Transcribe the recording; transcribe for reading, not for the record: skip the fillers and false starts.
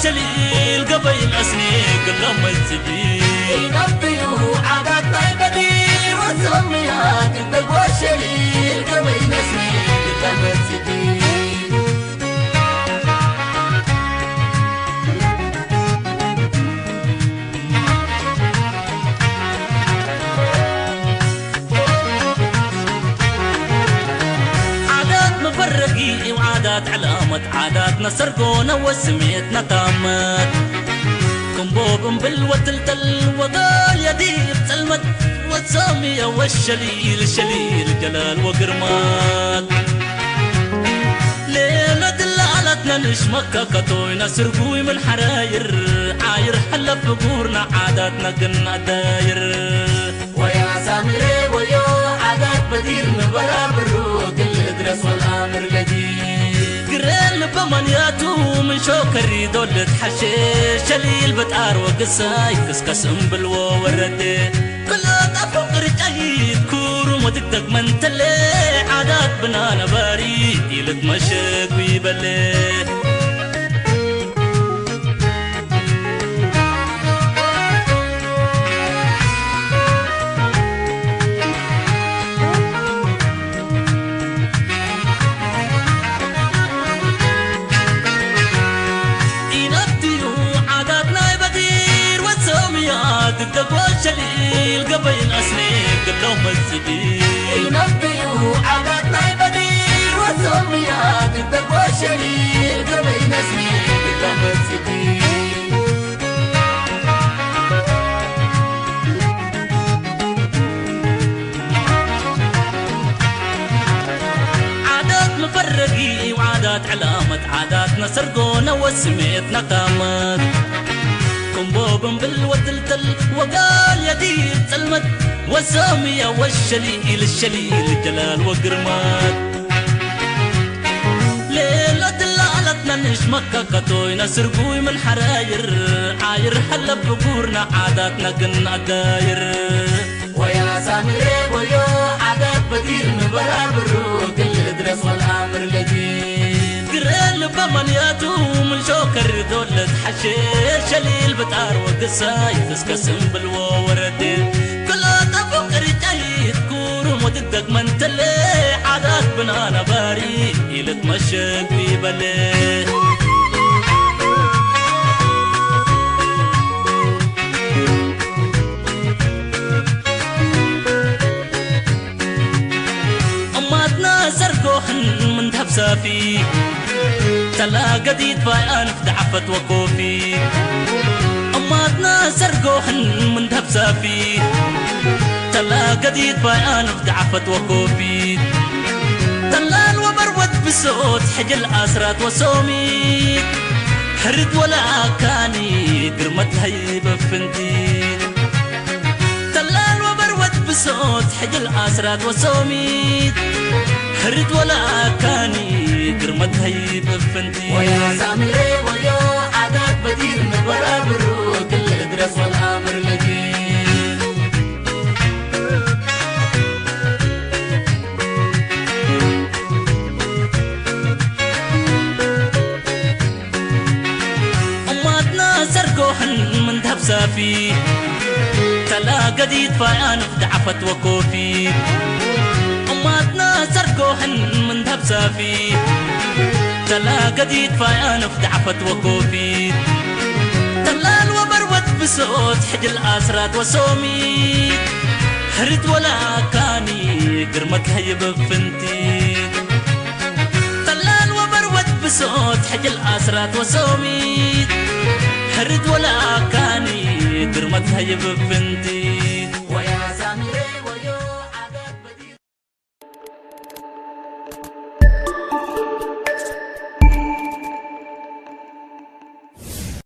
شليل قبيل أسنيك لما تسدي نبيه عادات طيبتي وسميها تبقى شليل قبيل أسنيك لما تسدي فرقي وعادات علامة عاداتنا سرقونا وسميتنا تامت كنبوب بالوتلتل وقال يديب سلمت والسامية والشليل شليل جلال وقرمات ليلة دلالتنا نشمكة كتوينا سرقوي من حراير عاير حلف بقورنا عاداتنا قلنا داير ويا سامري ويا عادات بديل مبلا بروق الادرس والامر الجديد قرين بمنياتو من شوكري دولة حشيش شليل بتعار وقصاي كسكس بالو وردي كلها تفوق رجعيد كور ودقدق من تلي عادات بنانا باري ديلت مشك ويبلي دقدق والشليل قبيل أسنيك اللهم السدي ينبيه عاداتنا بدير وسميها دقدق والشليل قبيل أسنيك اللهم السدي عادات مفرقي وعادات علامة عاداتنا سرقونا وسميتنا قامت كنبوب بالوتلتل وقال يديب سلمت والسامية والشليل الشليل جلال وقرمات ليلة دلالتنا نشمكة كتوينا سرقوي من حراير عاير حلب بقورنا عاداتنا قلنا داير ويا سامري ويا عادات بديل مبلا بروق الادرس والامر الجديد قرين بمنياتو من شوكر دولة حشير شليل بتعار وقصاي تسكسم بالو وردي كلها تفوق رجعيد كورم ودقدق من تلي عادات بنانا باري إلت مشك ويبلي أماتنا سرقوهن من ذهب سافي تلا قديد بايان دعفت وكوفي أماتنا سرقوهن من ذهب سافي تلا قديد بايان دعفت وكوفي تلا الوبرود بصوت حجل أسرات وسومي حرد ولا كاني قرمت هيبة فنتي تلا الوبرود بصوت حجل أسرات وسومي حرد ولا كاني قرمت هيبة فنتي ويا سامري ويا عادات بديل مبلا بروق الادرس والامر الجديد أماتنا سرقوهن من ذهب سافي تلا قديد فايان دعفت وكوفي أماتنا سرقوهن من ذهب سافي تلا قديد فايان دعفت وكوفي تلا الوبرود بصوت حجل أسرات وسومي حرد ولا كاني قرمت هيبة فنتي تلا الوبرود بصوت حجل أسرات وسومي حرد ولا كاني قرمت هيبة فنتي